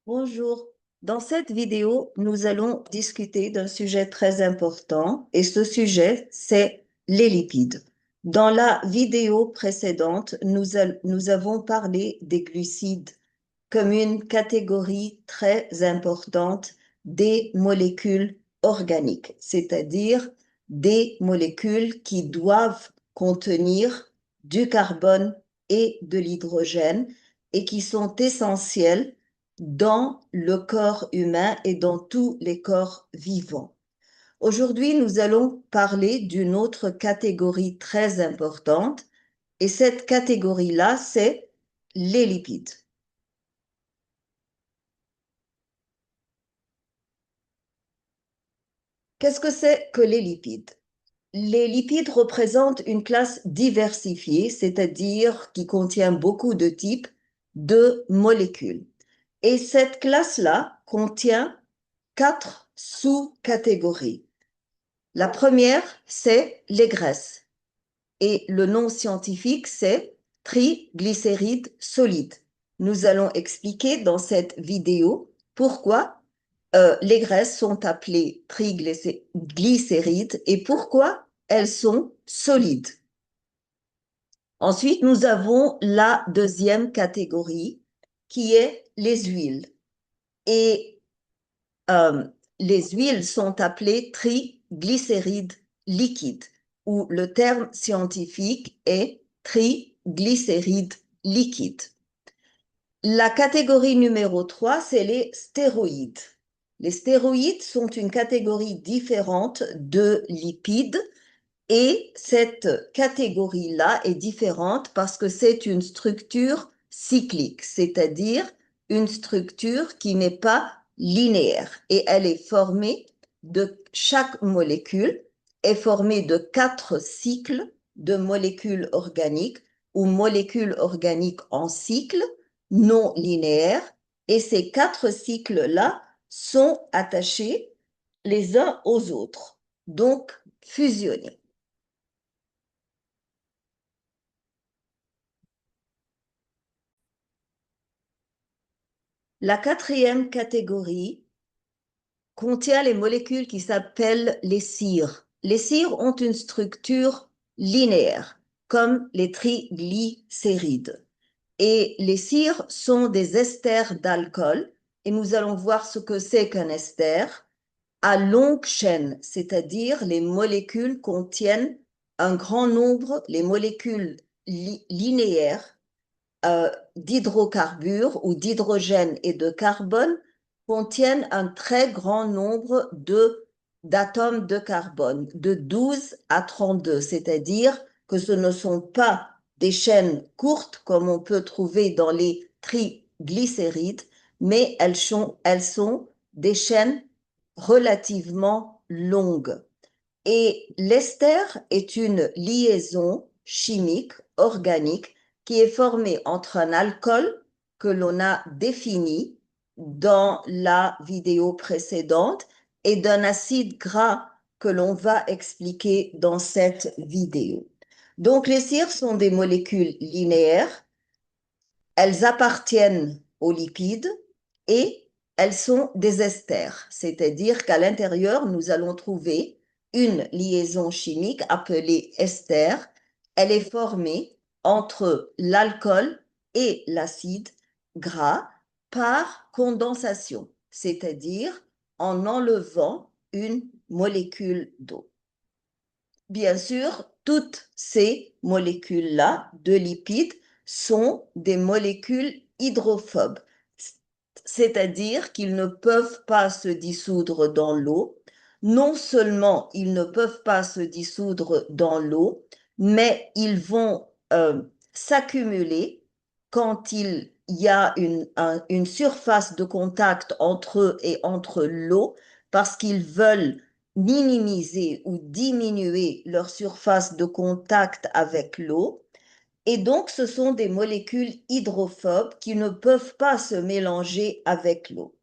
Bonjour. Dans cette vidéo, nous allons discuter d'un sujet très important et ce sujet, c'est les lipides. Dans la vidéo précédente, nous avons parlé des glucides comme une catégorie très importante des molécules organiques, c'est-à-dire des molécules qui doivent contenir du carbone et de l'hydrogène et qui sont essentielles dans le corps humain et dans tous les corps vivants. Aujourd'hui, nous allons parler d'une autre catégorie très importante et cette catégorie-là, c'est les lipides. Qu'est-ce que c'est que les lipides? Les lipides représentent une classe diversifiée, c'est-à-dire qui contient beaucoup de types de molécules. Et cette classe-là contient quatre sous-catégories. La première, c'est les graisses. Et le nom scientifique, c'est triglycérides solides. Nous allons expliquer dans cette vidéo pourquoi les graisses sont appelées triglycérides et pourquoi elles sont solides. Ensuite, nous avons la deuxième catégorie qui est les huiles. Et euh, les huiles sont appelées triglycérides liquides, ou le terme scientifique est triglycérides liquides. La catégorie numéro 3, c'est les stéroïdes. Les stéroïdes sont une catégorie différente de lipides et cette catégorie-là est différente parce que c'est une structure cyclique, c'est-à-dire une structure qui n'est pas linéaire et elle est formée chaque molécule est formée de 4 cycles de molécules organiques ou molécules organiques en cycle non linéaire et ces 4 cycles-là sont attachés les uns aux autres, donc fusionnés. La quatrième catégorie contient les molécules qui s'appellent les cires. Les cires ont une structure linéaire, comme les triglycérides. Et les cires sont des esters d'alcool, et nous allons voir ce que c'est qu'un ester à longue chaîne, c'est-à-dire les molécules contiennent un grand nombre, les molécules linéaires d'hydrocarbures ou d'hydrogène et de carbone contiennent un très grand nombre d'atomes de carbone, de 12 à 32, c'est-à-dire que ce ne sont pas des chaînes courtes comme on peut trouver dans les triglycérides, mais elles sont des chaînes relativement longues. Et l'ester est une liaison chimique organique qui est formée entre un alcool que l'on a défini dans la vidéo précédente et d'un acide gras que l'on va expliquer dans cette vidéo. Donc les cires sont des molécules linéaires, elles appartiennent aux lipides et elles sont des esters, c'est-à-dire qu'à l'intérieur, nous allons trouver une liaison chimique appelée ester. Elle est formée entre l'alcool et l'acide gras par condensation, c'est-à-dire en enlevant une molécule d'eau. Bien sûr, toutes ces molécules-là de lipides sont des molécules hydrophobes, c'est-à-dire qu'ils ne peuvent pas se dissoudre dans l'eau. Non seulement ils ne peuvent pas se dissoudre dans l'eau, mais ils vont s'accumuler quand il y a une surface de contact entre eux et entre l'eau parce qu'ils veulent minimiser ou diminuer leur surface de contact avec l'eau. Et donc, ce sont des molécules hydrophobes qui ne peuvent pas se mélanger avec l'eau.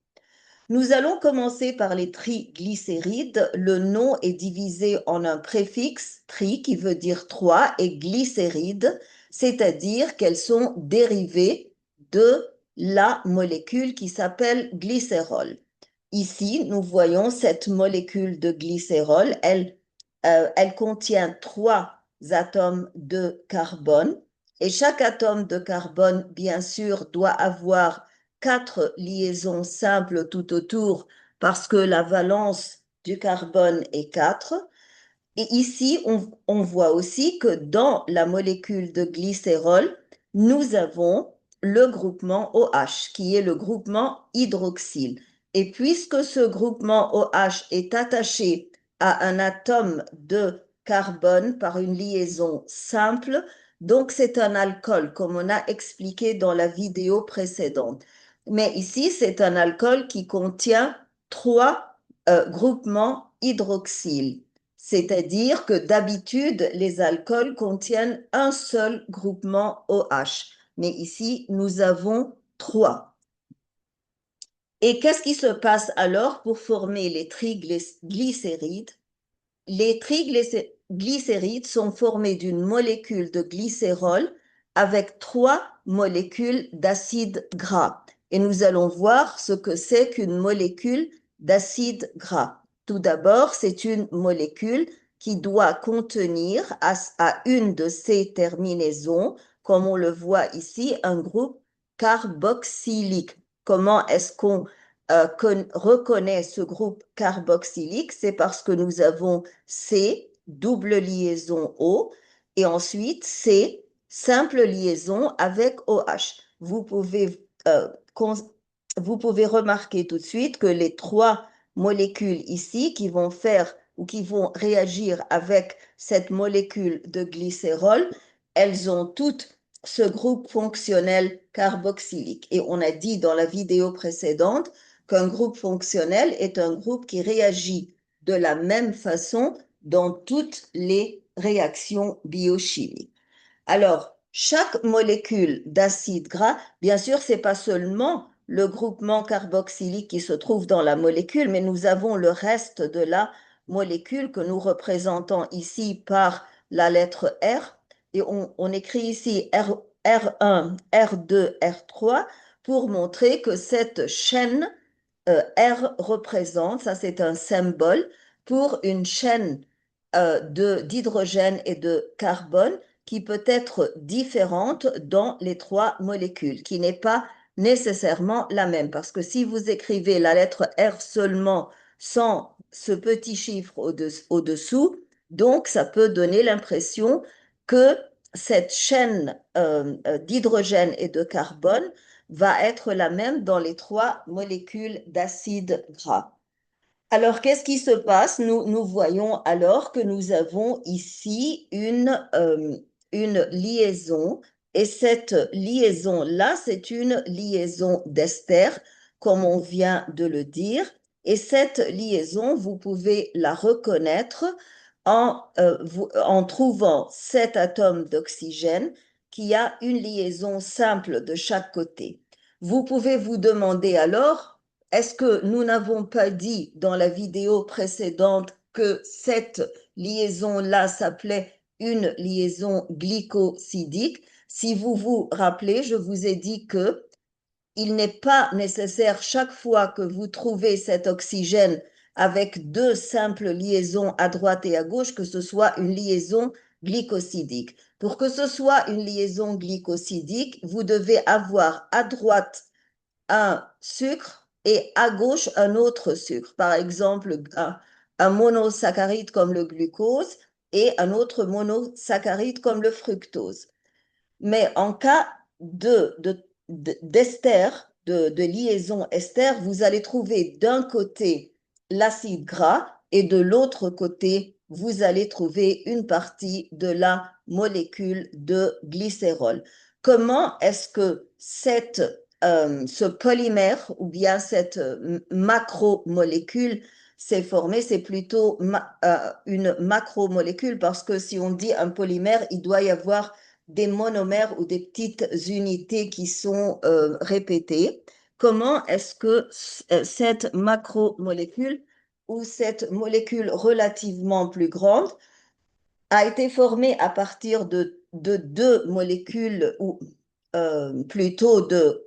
Nous allons commencer par les triglycérides. Le nom est divisé en un préfixe, tri, qui veut dire 3, et glycérides, c'est-à-dire qu'elles sont dérivées de la molécule qui s'appelle glycérol. Ici, nous voyons cette molécule de glycérol. Elle contient 3 atomes de carbone et chaque atome de carbone, bien sûr, doit avoir 4 liaisons simples tout autour parce que la valence du carbone est 4. Et ici, on voit aussi que dans la molécule de glycérol, nous avons le groupement OH, qui est le groupement hydroxyle. Et puisque ce groupement OH est attaché à un atome de carbone par une liaison simple, donc c'est un alcool, comme on a expliqué dans la vidéo précédente. Mais ici, c'est un alcool qui contient 3 groupements hydroxyle. C'est-à-dire que d'habitude, les alcools contiennent un seul groupement OH. Mais ici, nous avons 3. Et qu'est-ce qui se passe alors pour former les triglycérides? Les triglycérides sont formés d'une molécule de glycérol avec 3 molécules d'acide gras. Et nous allons voir ce que c'est qu'une molécule d'acide gras. Tout d'abord, c'est une molécule qui doit contenir à une de ses terminaisons, comme on le voit ici, un groupe carboxylique. Comment est-ce qu'on reconnaît ce groupe carboxylique? C'est parce que nous avons C, double liaison O, et ensuite C, simple liaison avec OH. Vous pouvez remarquer tout de suite que les 3 molécules ici qui vont faire ou qui vont réagir avec cette molécule de glycérol, elles ont toutes ce groupe fonctionnel carboxylique. Et on a dit dans la vidéo précédente qu'un groupe fonctionnel est un groupe qui réagit de la même façon dans toutes les réactions biochimiques. Alors, chaque molécule d'acide gras, bien sûr, c'est pas seulement le groupement carboxylique qui se trouve dans la molécule, mais nous avons le reste de la molécule que nous représentons ici par la lettre R. Et on écrit ici R1, R2, R3 pour montrer que cette chaîne R représente, ça c'est un symbole pour une chaîne d'hydrogène et de carbone qui peut être différente dans les 3 molécules, qui n'est pas nécessairement la même. Parce que si vous écrivez la lettre R seulement sans ce petit chiffre au-dessous, donc ça peut donner l'impression que cette chaîne d'hydrogène et de carbone va être la même dans les 3 molécules d'acide gras. Alors, qu'est-ce qui se passe? Nous voyons alors que nous avons ici une liaison et cette liaison-là, c'est une liaison d'ester, comme on vient de le dire. Et cette liaison, vous pouvez la reconnaître en trouvant cet atome d'oxygène qui a une liaison simple de chaque côté. Vous pouvez vous demander alors, est-ce que nous n'avons pas dit dans la vidéo précédente que cette liaison-là s'appelait une liaison glycosidique? Si vous vous rappelez, je vous ai dit que il n'est pas nécessaire chaque fois que vous trouvez cet oxygène avec 2 simples liaisons à droite et à gauche que ce soit une liaison glycosidique. Pour que ce soit une liaison glycosidique, vous devez avoir à droite un sucre et à gauche un autre sucre. Par exemple, un monosaccharide comme le glucose et un autre monosaccharide comme le fructose. Mais en cas d'ester, de liaison ester, vous allez trouver d'un côté l'acide gras et de l'autre côté, vous allez trouver une partie de la molécule de glycérol. Comment est-ce que ce polymère ou bien cette macromolécule s'est formée? C'est plutôt une macromolécule parce que si on dit un polymère, il doit y avoir des monomères ou des petites unités qui sont répétées. Comment est-ce que cette macromolécule ou cette molécule relativement plus grande a été formée à partir de 2 molécules ou plutôt de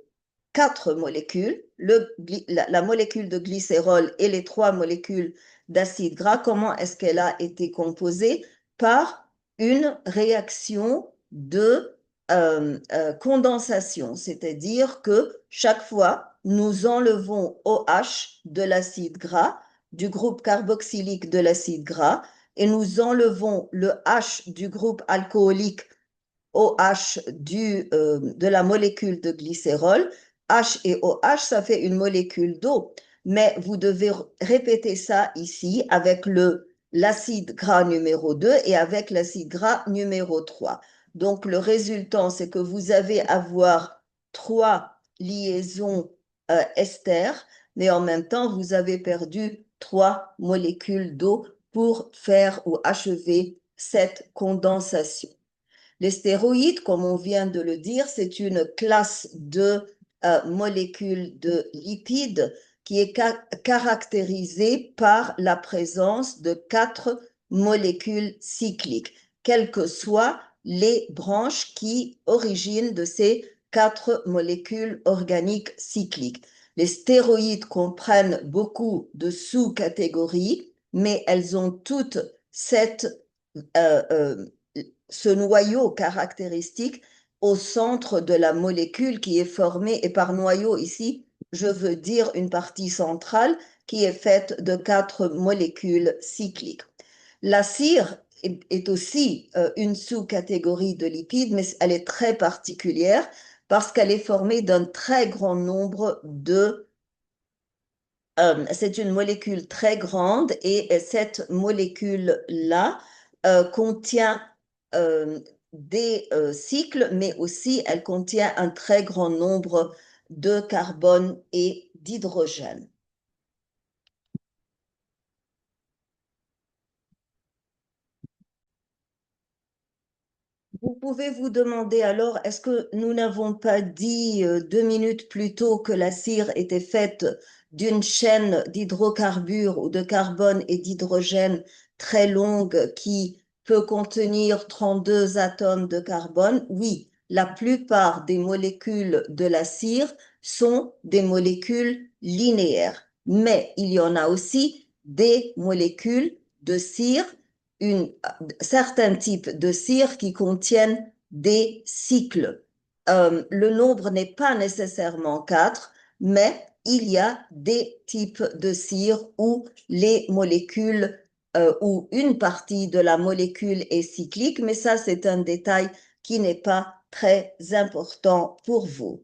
4 molécules, la molécule de glycérol et les 3 molécules d'acide gras. Comment est-ce qu'elle a été composée? Par une réaction de condensation, c'est-à-dire que chaque fois, nous enlevons OH de l'acide gras, du groupe carboxylique de l'acide gras, et nous enlevons le H du groupe alcoolique OH de la molécule de glycérol. H et OH, ça fait une molécule d'eau. Mais vous devez répéter ça ici avec l'acide gras numéro 2 et avec l'acide gras numéro 3. Donc, le résultat, c'est que vous allez avoir 3 liaisons ester, mais en même temps, vous avez perdu 3 molécules d'eau pour faire ou achever cette condensation. Les stéroïdes, comme on vient de le dire, c'est une classe de molécules de lipides qui est caractérisée par la présence de 4 molécules cycliques, quelles que soient les branches qui originent de ces 4 molécules organiques cycliques. Les stéroïdes comprennent beaucoup de sous-catégories, mais elles ont toutes ce noyau caractéristique au centre de la molécule qui est formé, et par noyau ici, je veux dire une partie centrale qui est faite de 4 molécules cycliques. La cire est aussi une sous-catégorie de lipides, mais elle est très particulière parce qu'elle est formée d'un très grand nombre de... c'est une molécule très grande et cette molécule-là contient des cycles, mais aussi elle contient un très grand nombre de carbone et d'hydrogène. Vous pouvez vous demander alors, est-ce que nous n'avons pas dit 2 minutes plus tôt que la cire était faite d'une chaîne d'hydrocarbures ou de carbone et d'hydrogène très longue qui peut contenir 32 atomes de carbone? Oui, la plupart des molécules de la cire sont des molécules linéaires, mais il y en a aussi des molécules de cire certains types de cires qui contiennent des cycles. Le nombre n'est pas nécessairement 4, mais il y a des types de cires où les molécules où une partie de la molécule est cyclique, mais ça, c'est un détail qui n'est pas très important pour vous.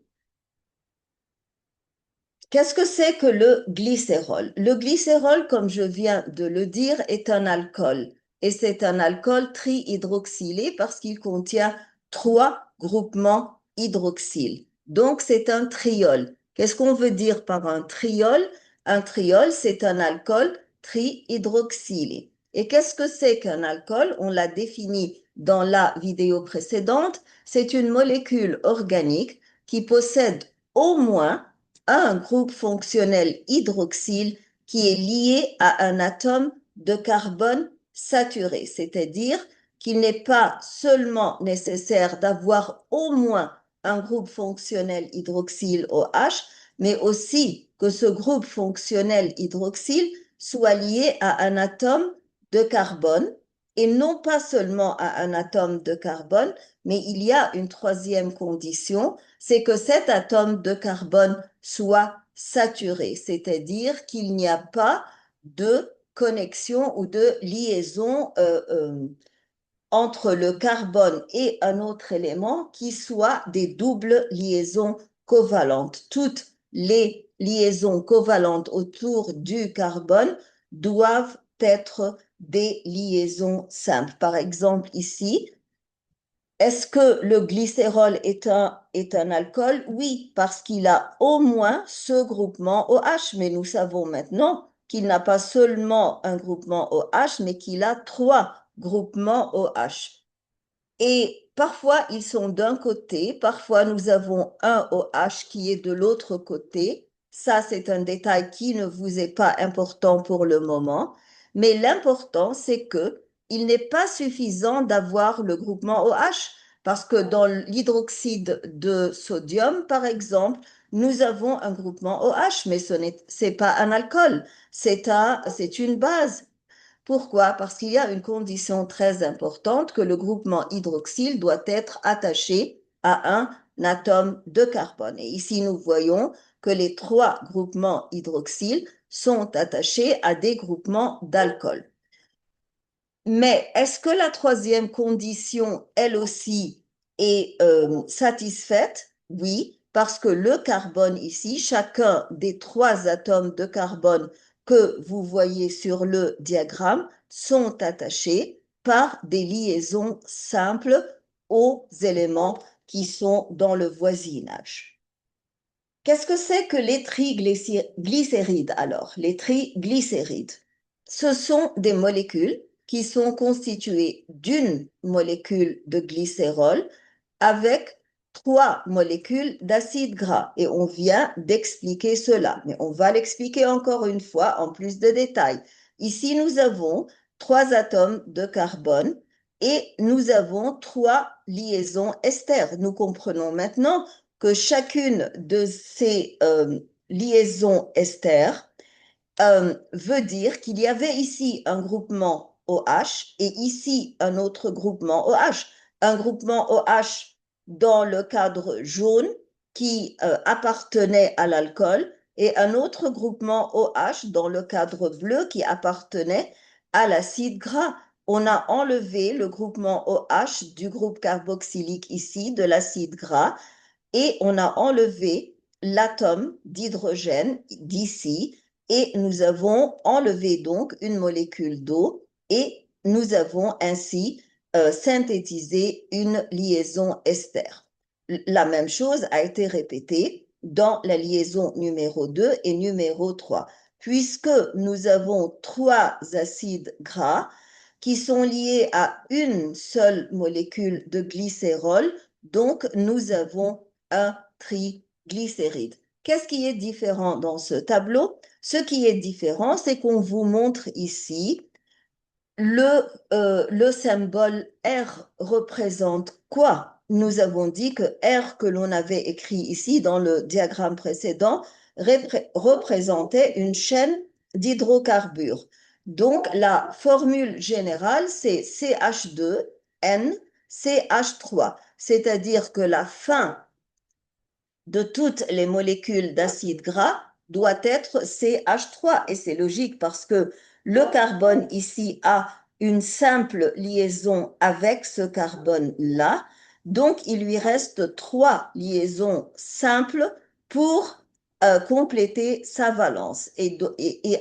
Qu'est-ce que c'est que le glycérol? Le glycérol, comme je viens de le dire, est un alcool. Et c'est un alcool trihydroxylé parce qu'il contient 3 groupements hydroxyle. Donc, c'est un triol. Qu'est-ce qu'on veut dire par un triol? Un triol, c'est un alcool trihydroxylé. Et qu'est-ce que c'est qu'un alcool? On l'a défini dans la vidéo précédente. C'est une molécule organique qui possède au moins un groupe fonctionnel hydroxyle qui est lié à un atome de carbone saturé, c'est-à-dire qu'il n'est pas seulement nécessaire d'avoir au moins un groupe fonctionnel hydroxyle OH, mais aussi que ce groupe fonctionnel hydroxyle soit lié à un atome de carbone et non pas seulement à un atome de carbone, mais il y a une troisième condition, c'est que cet atome de carbone soit saturé, c'est-à-dire qu'il n'y a pas de connexion ou de liaison entre le carbone et un autre élément qui soit des doubles liaisons covalentes. Toutes les liaisons covalentes autour du carbone doivent être des liaisons simples. Par exemple, ici, est-ce que le glycérol est un alcool? Oui, parce qu'il a au moins ce groupement OH, mais nous savons maintenant qu'il n'a pas seulement un groupement OH, mais qu'il a 3 groupements OH. Et parfois, ils sont d'un côté, parfois nous avons un OH qui est de l'autre côté. Ça, c'est un détail qui ne vous est pas important pour le moment, mais l'important, c'est que il n'est pas suffisant d'avoir le groupement OH, Parce que dans l'hydroxyde de sodium, par exemple, nous avons un groupement OH, mais c'est pas un alcool, c'est une base. Pourquoi? Parce qu'il y a une condition très importante que le groupement hydroxyle doit être attaché à un atome de carbone. Et ici, nous voyons que les trois groupements hydroxyles sont attachés à des groupements d'alcool. Mais est-ce que la troisième condition, elle aussi, est satisfaite? Oui, parce que le carbone ici, chacun des trois atomes de carbone que vous voyez sur le diagramme sont attachés par des liaisons simples aux éléments qui sont dans le voisinage. Qu'est-ce que c'est que les triglycérides alors? Les triglycérides, ce sont des molécules qui sont constituées d'une molécule de glycérol avec trois molécules d'acide gras. Et on vient d'expliquer cela, mais on va l'expliquer encore une fois en plus de détails. Ici, nous avons trois atomes de carbone et nous avons trois liaisons ester. Nous comprenons maintenant que chacune de ces liaisons ester veut dire qu'il y avait ici un groupement OH et ici un autre groupement OH. Un groupement OH dans le cadre jaune qui appartenait à l'alcool et un autre groupement OH dans le cadre bleu qui appartenait à l'acide gras. On a enlevé le groupement OH du groupe carboxylique ici, de l'acide gras, et on a enlevé l'atome d'hydrogène d'ici et nous avons enlevé donc une molécule d'eau et nous avons ainsi synthétisé une liaison ester. La même chose a été répétée dans la liaison numéro 2 et numéro 3, puisque nous avons trois acides gras qui sont liés à une seule molécule de glycérol, donc nous avons un triglycéride. Qu'est-ce qui est différent dans ce tableau? Ce qui est différent, c'est qu'on vous montre ici le symbole R représente quoi? Nous avons dit que R que l'on avait écrit ici dans le diagramme précédent représentait une chaîne d'hydrocarbures. Donc la formule générale, c'est CH2N CH3, c'est-à-dire que la fin de toutes les molécules d'acide gras doit être CH3. Et c'est logique parce que le carbone ici a une simple liaison avec ce carbone-là. Donc, il lui reste trois liaisons simples pour compléter sa valence et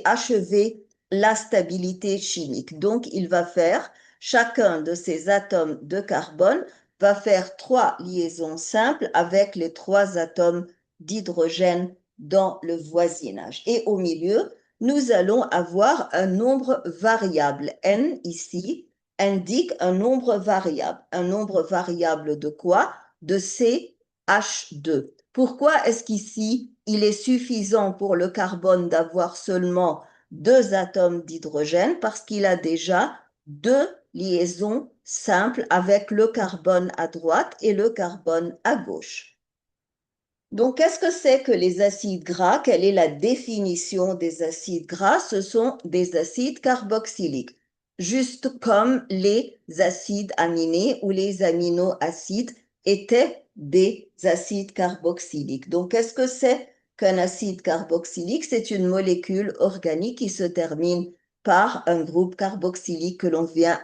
achever la stabilité chimique. Donc, il va faire chacun de ces atomes de carbone va faire trois liaisons simples avec les trois atomes d'hydrogène dans le voisinage. Et au milieu, nous allons avoir un nombre variable. N ici indique un nombre variable. Un nombre variable de quoi? De CH2. Pourquoi est-ce qu'ici, il est suffisant pour le carbone d'avoir seulement deux atomes d'hydrogène? Parce qu'il a déjà deux liaisons simples avec le carbone à droite et le carbone à gauche. Donc, qu'est-ce que c'est que les acides gras? Quelle est la définition des acides gras? Ce sont des acides carboxyliques, juste comme les acides aminés ou les aminoacides étaient des acides carboxyliques. Donc, qu'est-ce que c'est qu'un acide carboxylique? C'est une molécule organique qui se termine par un groupe carboxylique que l'on vient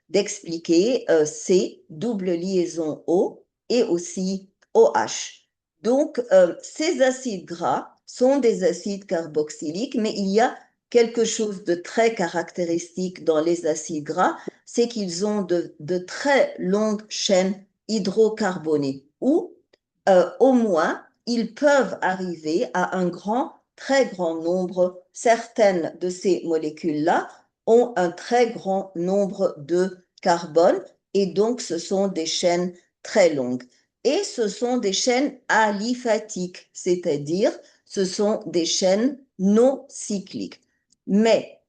d'expliquer, C, double liaison O, et aussi OH. Donc, ces acides gras sont des acides carboxyliques, mais il y a quelque chose de très caractéristique dans les acides gras, c'est qu'ils ont de très longues chaînes hydrocarbonées, ou au moins, ils peuvent arriver à un très grand nombre. Certaines de ces molécules-là ont un très grand nombre de carbone, et donc ce sont des chaînes très longues. Et ce sont des chaînes aliphatiques, c'est-à-dire ce sont des chaînes non cycliques. Mais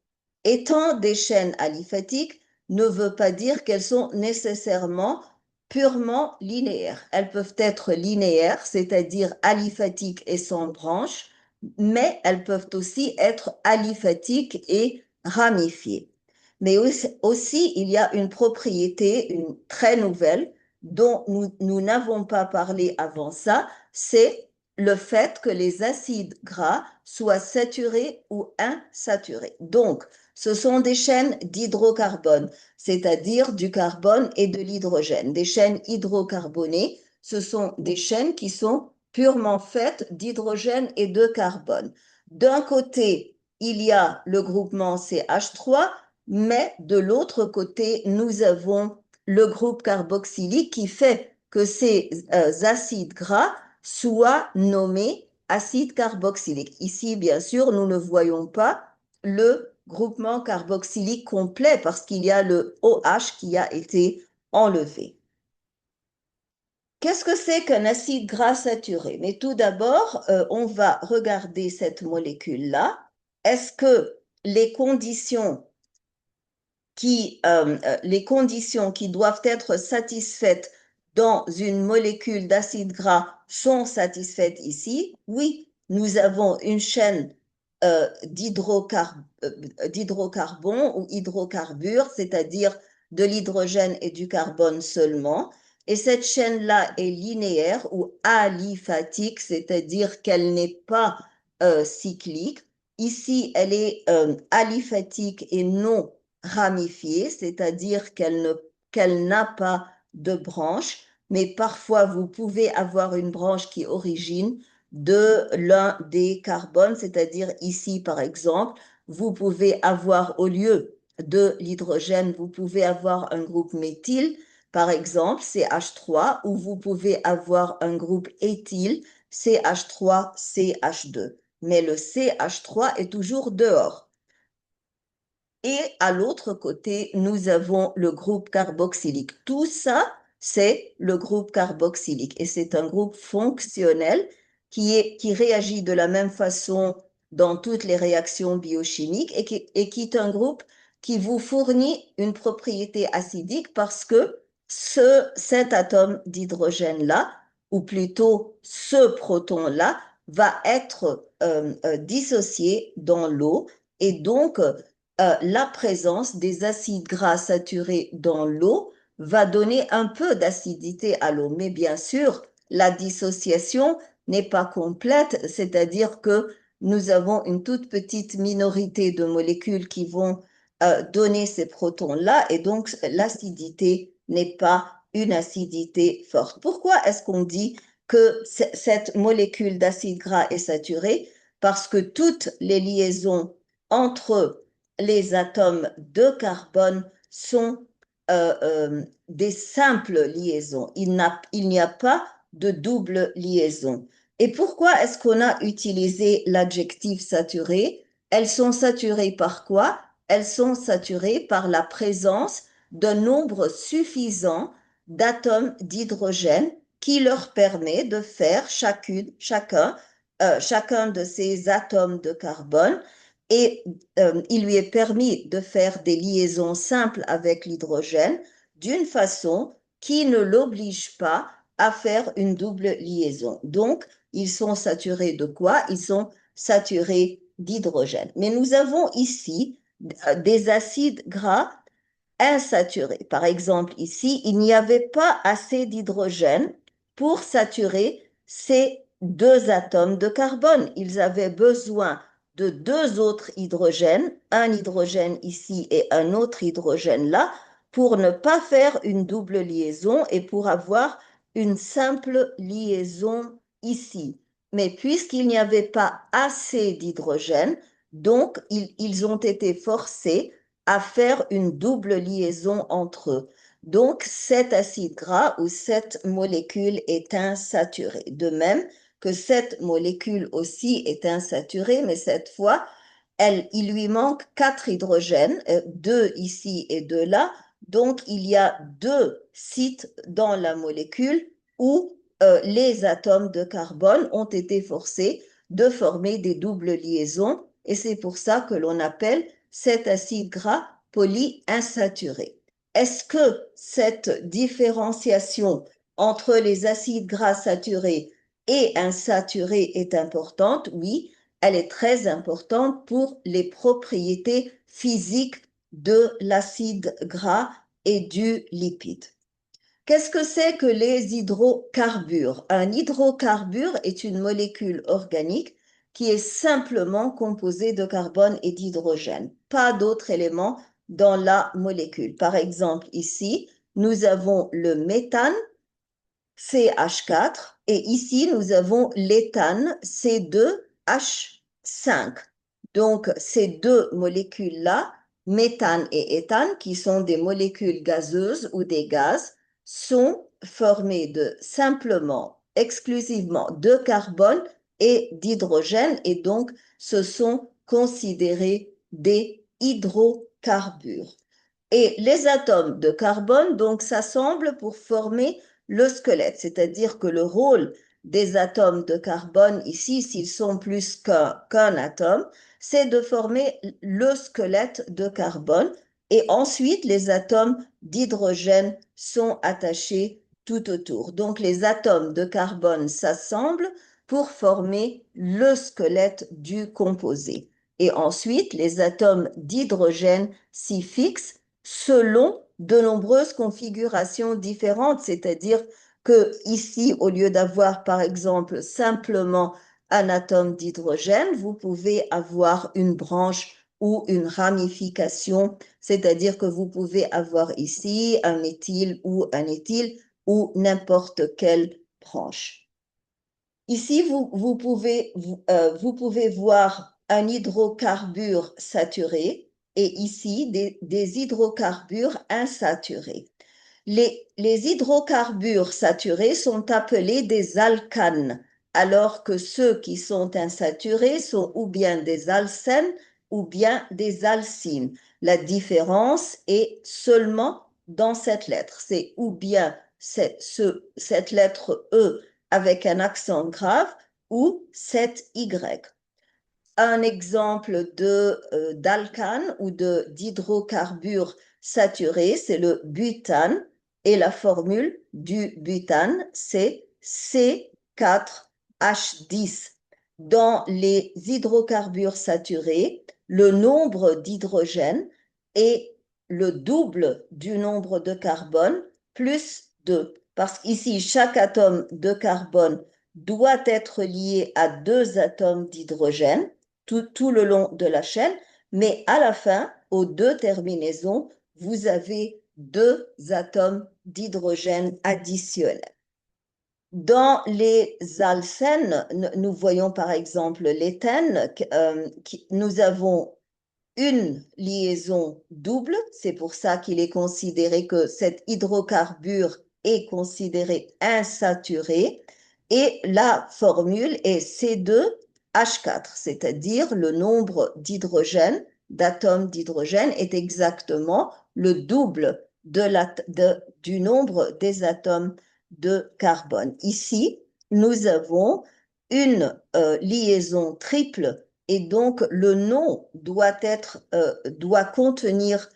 étant des chaînes aliphatiques ne veut pas dire qu'elles sont nécessairement purement linéaires. Elles peuvent être linéaires, c'est-à-dire aliphatiques et sans branches, mais elles peuvent aussi être aliphatiques et ramifiées. Mais aussi, il y a une propriété, une très nouvelle, dont nous n'avons pas parlé avant ça, c'est le fait que les acides gras soient saturés ou insaturés. Donc, ce sont des chaînes d'hydrocarbone, c'est-à-dire du carbone et de l'hydrogène. Des chaînes hydrocarbonées, ce sont des chaînes qui sont purement faites d'hydrogène et de carbone. D'un côté, il y a le groupement CH3, mais de l'autre côté, nous avons le groupe carboxylique qui fait que ces acides gras soient nommés acides carboxyliques. Ici, bien sûr, nous ne voyons pas le groupement carboxylique complet parce qu'il y a le OH qui a été enlevé. Qu'est-ce que c'est qu'un acide gras saturé? Mais tout d'abord, on va regarder cette molécule-là. Est-ce que les conditions les conditions qui doivent être satisfaites dans une molécule d'acide gras sont satisfaites ici? Oui, nous avons une chaîne d'hydrocarbons ou hydrocarbures, c'est-à-dire de l'hydrogène et du carbone seulement. Et cette chaîne-là est linéaire ou aliphatique, c'est-à-dire qu'elle n'est pas cyclique. Ici, elle est aliphatique et non ramifiée, c'est-à-dire qu'elle n'a pas de branche, mais parfois vous pouvez avoir une branche qui origine de l'un des carbones, c'est-à-dire ici par exemple, vous pouvez avoir au lieu de l'hydrogène, vous pouvez avoir un groupe méthyle, par exemple CH3, ou vous pouvez avoir un groupe éthyle, CH3, CH2. Mais le CH3 est toujours dehors. Et à l'autre côté, nous avons le groupe carboxylique. Tout ça, c'est le groupe carboxylique. Et c'est un groupe fonctionnel qui réagit de la même façon dans toutes les réactions biochimiques et qui est un groupe qui vous fournit une propriété acidique parce que cet atome d'hydrogène-là, ou plutôt ce proton-là, va être dissocié dans l'eau et donc la présence des acides gras saturés dans l'eau va donner un peu d'acidité à l'eau. Mais bien sûr, la dissociation n'est pas complète, c'est-à-dire que nous avons une toute petite minorité de molécules qui vont donner ces protons-là et donc l'acidité n'est pas une acidité forte. Pourquoi est-ce qu'on dit que cette molécule d'acide gras est saturée? Parce que toutes les liaisons entre les atomes de carbone sont des simples liaisons. Il n'y a pas de double liaison. Et pourquoi est-ce qu'on a utilisé l'adjectif saturé? Elles sont saturées par quoi? Elles sont saturées par la présence d'un nombre suffisant d'atomes d'hydrogène qui leur permet de faire chacun de ces atomes de carbone et il lui est permis de faire des liaisons simples avec l'hydrogène d'une façon qui ne l'oblige pas à faire une double liaison. Donc, ils sont saturés de quoi? Ils sont saturés d'hydrogène. Mais nous avons ici des acides gras insaturés. Par exemple, ici, il n'y avait pas assez d'hydrogène pour saturer ces deux atomes de carbone. Ils avaient besoin de deux autres hydrogènes, un hydrogène ici et un autre hydrogène là, pour ne pas faire une double liaison et pour avoir une simple liaison ici. Mais puisqu'il n'y avait pas assez d'hydrogène, donc ils ont été forcés à faire une double liaison entre eux. Donc, cet acide gras ou cette molécule est insaturée. De même que cette molécule aussi est insaturée, mais cette fois, il lui manque quatre hydrogènes, deux ici et deux là. Donc, il y a deux sites dans la molécule où les atomes de carbone ont été forcés de former des doubles liaisons et c'est pour ça que l'on appelle cet acide gras polyinsaturé. Est-ce que cette différenciation entre les acides gras saturés et insaturés est importante? Oui, elle est très importante pour les propriétés physiques de l'acide gras et du lipide. Qu'est-ce que c'est que les hydrocarbures? Un hydrocarbure est une molécule organique qui est simplement composée de carbone et d'hydrogène, pas d'autres éléments dans la molécule. Par exemple, ici, nous avons le méthane, CH4, et ici, nous avons l'éthane, C2H5. Donc, ces deux molécules-là, méthane et éthane, qui sont des molécules gazeuses ou des gaz, sont formées de simplement, exclusivement de carbone et d'hydrogène, et donc ce sont considérés des hydrocarbures. Et les atomes de carbone, donc, s'assemblent pour former le squelette, c'est-à-dire que le rôle des atomes de carbone, ici, s'ils sont plus qu'un atome, c'est de former le squelette de carbone. Et ensuite, les atomes d'hydrogène sont attachés tout autour. Donc, les atomes de carbone s'assemblent pour former le squelette du composé. Et ensuite, les atomes d'hydrogène s'y fixent selon de nombreuses configurations différentes, c'est-à-dire que ici, au lieu d'avoir par exemple simplement un atome d'hydrogène, vous pouvez avoir une branche ou une ramification, c'est-à-dire que vous pouvez avoir ici un méthyle ou n'importe quelle branche. Ici, vous pouvez voir un hydrocarbure saturé et ici des hydrocarbures insaturés. Les hydrocarbures saturés sont appelés des alcanes, alors que ceux qui sont insaturés sont ou bien des alcènes ou bien des alcynes. La différence est seulement dans cette lettre. C'est ou bien cette lettre E avec un accent grave ou cette Y. Un exemple d'alcane ou d'hydrocarbure saturé, c'est le butane et la formule du butane, c'est C4H10. Dans les hydrocarbures saturés, le nombre d'hydrogène est le double du nombre de carbone plus 2. Parce qu'ici, chaque atome de carbone doit être lié à deux atomes d'hydrogène tout le long de la chaîne, mais à la fin, aux deux terminaisons, vous avez deux atomes d'hydrogène additionnels. Dans les alcènes, nous voyons par exemple l'éthène, nous avons une liaison double, c'est pour ça qu'il est considéré que cet hydrocarbure est considéré insaturé, et la formule est C2H4, c'est-à-dire le nombre d'hydrogène, d'atomes d'hydrogène est exactement le double du nombre des atomes de carbone. Ici, nous avons une liaison triple et donc le nom doit contenir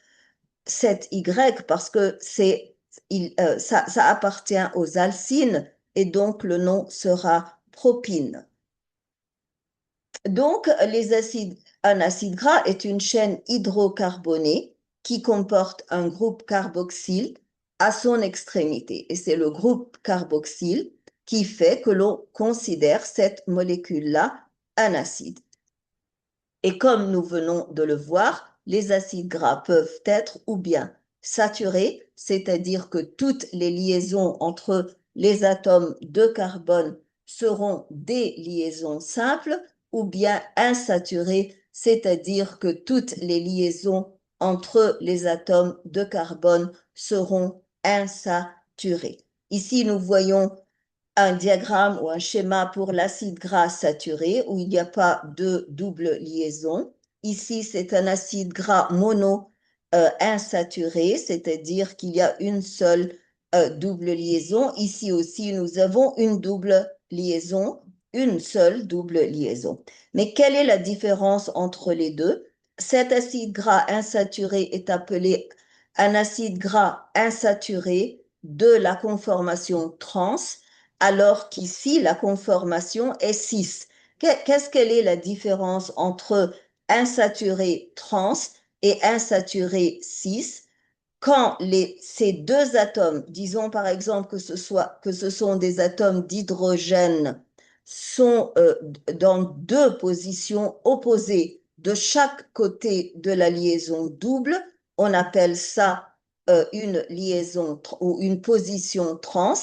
cette Y parce que ça appartient aux alcynes et donc le nom sera propine. Donc, un acide gras est une chaîne hydrocarbonée qui comporte un groupe carboxyle à son extrémité. Et c'est le groupe carboxyle qui fait que l'on considère cette molécule-là un acide. Et comme nous venons de le voir, les acides gras peuvent être ou bien saturés, c'est-à-dire que toutes les liaisons entre les atomes de carbone seront des liaisons simples, ou bien insaturés, c'est-à-dire que toutes les liaisons entre les atomes de carbone seront insaturées. Ici, nous voyons un diagramme ou un schéma pour l'acide gras saturé où il n'y a pas de double liaison. Ici, c'est un acide gras mono insaturé, c'est-à-dire qu'il y a une seule double liaison. Ici aussi, nous avons une double liaison, une seule double liaison. Mais quelle est la différence entre les deux? Cet acide gras insaturé est appelé un acide gras insaturé de la conformation trans, alors qu'ici, la conformation est cis. Quelle est la différence entre insaturé trans et insaturé cis? Quand ces deux atomes, disons par exemple que ce sont des atomes d'hydrogène, sont dans deux positions opposées de chaque côté de la liaison double, on appelle ça une liaison ou une position trans,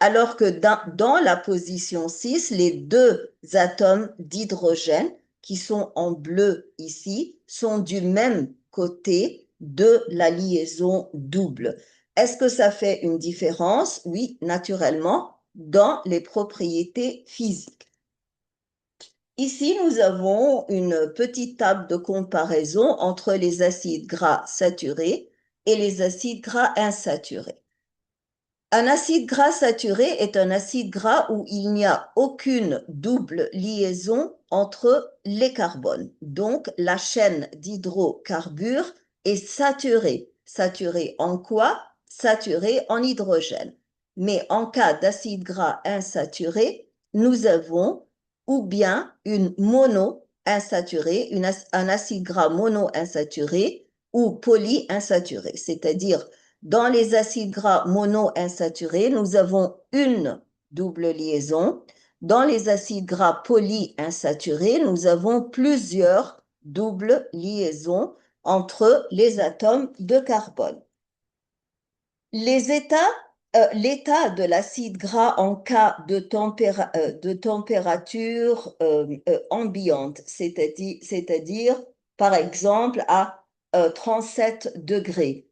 alors que dans la position 6, les deux atomes d'hydrogène, qui sont en bleu ici, sont du même côté de la liaison double. Est-ce que ça fait une différence? Oui, naturellement, dans les propriétés physiques. Ici, nous avons une petite table de comparaison entre les acides gras saturés et les acides gras insaturés. Un acide gras saturé est un acide gras où il n'y a aucune double liaison entre les carbones. Donc, la chaîne d'hydrocarbures est saturée. Saturée en quoi? Saturée en hydrogène. Mais en cas d'acide gras insaturé, nous avons ou bien une monoinsaturée, un acide gras monoinsaturé ou polyinsaturé, c'est-à-dire dans les acides gras monoinsaturés, nous avons une double liaison. Dans les acides gras polyinsaturés, nous avons plusieurs doubles liaisons entre les atomes de carbone. L'état de l'acide gras en cas de température ambiante, c'est-à-dire par exemple à 37 degrés.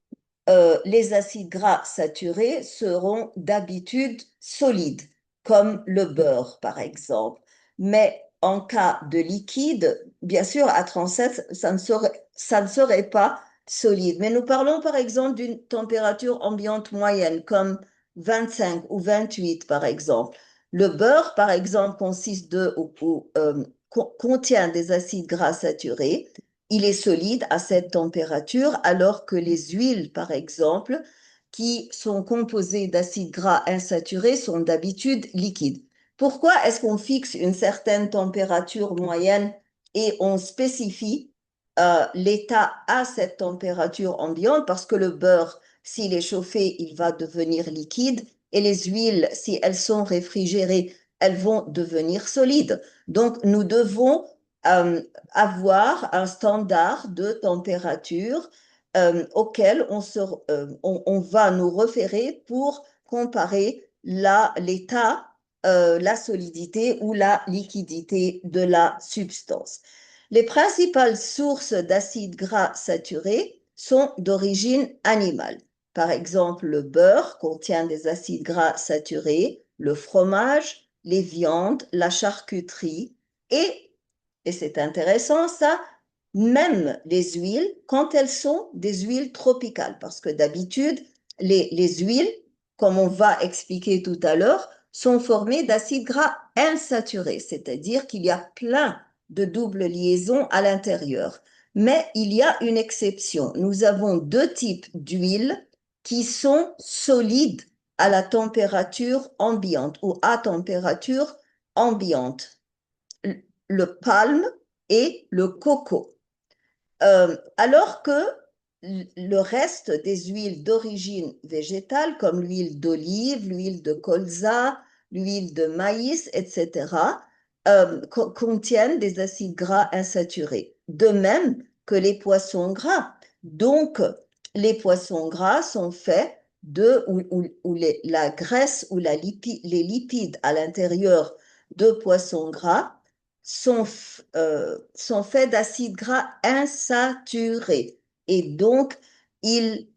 Les acides gras saturés seront d'habitude solides, comme le beurre, par exemple. Mais en cas de liquide, bien sûr, à 37, ça ne serait pas solide. Mais nous parlons, par exemple, d'une température ambiante moyenne, comme 25 ou 28, par exemple. Le beurre, par exemple, contient des acides gras saturés. Il est solide à cette température, alors que les huiles, par exemple, qui sont composées d'acides gras insaturés, sont d'habitude liquides. Pourquoi est-ce qu'on fixe une certaine température moyenne et on spécifie l'état à cette température ambiante? Parce que le beurre, s'il est chauffé, il va devenir liquide, et les huiles, si elles sont réfrigérées, elles vont devenir solides. Donc, nous devons avoir un standard de température auquel on va nous référer pour comparer l'état, la solidité ou la liquidité de la substance. Les principales sources d'acides gras saturés sont d'origine animale. Par exemple, le beurre contient des acides gras saturés, le fromage, les viandes, la charcuterie et c'est intéressant ça, même les huiles, quand elles sont des huiles tropicales, parce que d'habitude, les huiles, comme on va expliquer tout à l'heure, sont formées d'acides gras insaturés, c'est-à-dire qu'il y a plein de doubles liaisons à l'intérieur. Mais il y a une exception. Nous avons deux types d'huiles qui sont solides à la température ambiante ou à température ambiante. Le palme et le coco. Alors que le reste des huiles d'origine végétale, comme l'huile d'olive, l'huile de colza, l'huile de maïs, etc., contiennent des acides gras insaturés. De même que les poissons gras. Donc, les poissons gras sont faits où la graisse ou les lipides à l'intérieur de poissons gras sont faits d'acides gras insaturés. Et donc, ils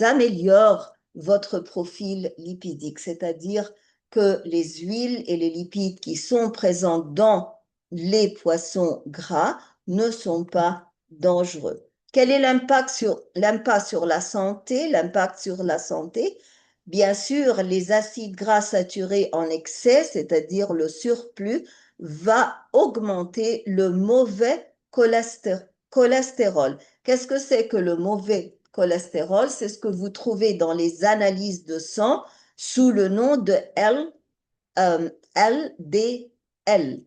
améliorent votre profil lipidique, c'est-à-dire que les huiles et les lipides qui sont présents dans les poissons gras ne sont pas dangereux. Quel est l'impact sur la santé? L'impact sur la santé, bien sûr, les acides gras saturés en excès, c'est-à-dire le surplus, va augmenter le mauvais cholestérol. Qu'est-ce que c'est que le mauvais cholestérol, c'est ce que vous trouvez dans les analyses de sang sous le nom de LDL.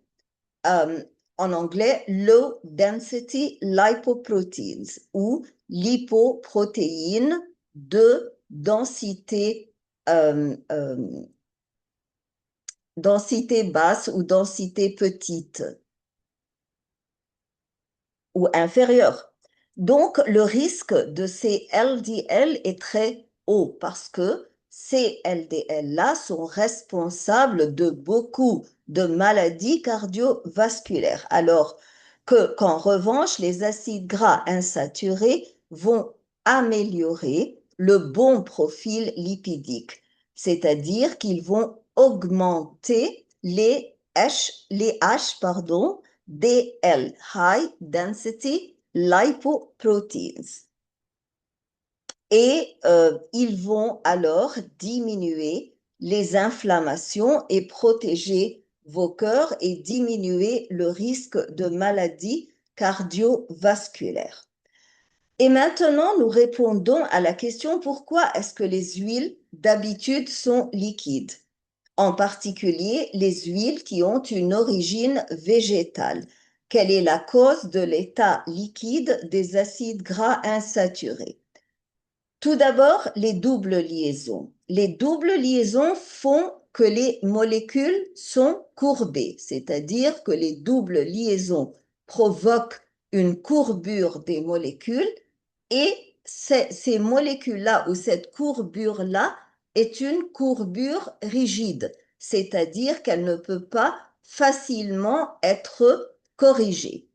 En anglais, Low Density Lipoproteins ou lipoprotéines de densité basse ou densité petite ou inférieure. Donc, le risque de ces LDL est très haut parce que ces LDL-là sont responsables de beaucoup de maladies cardiovasculaires, alors qu'en revanche, les acides gras insaturés vont améliorer le bon profil lipidique, c'est-à-dire qu'ils vont augmenter les DL, High Density Lipoproteins. Et ils vont alors diminuer les inflammations et protéger vos cœurs et diminuer le risque de maladies cardiovasculaires. Et maintenant, nous répondons à la question pourquoi est-ce que les huiles d'habitude sont liquides, en particulier les huiles qui ont une origine végétale. Quelle est la cause de l'état liquide des acides gras insaturés? Tout d'abord, les doubles liaisons. Les doubles liaisons font que les molécules sont courbées, c'est-à-dire que les doubles liaisons provoquent une courbure des molécules et ces molécules-là ou cette courbure-là est une courbure rigide, c'est-à-dire qu'elle ne peut pas facilement être corrigée.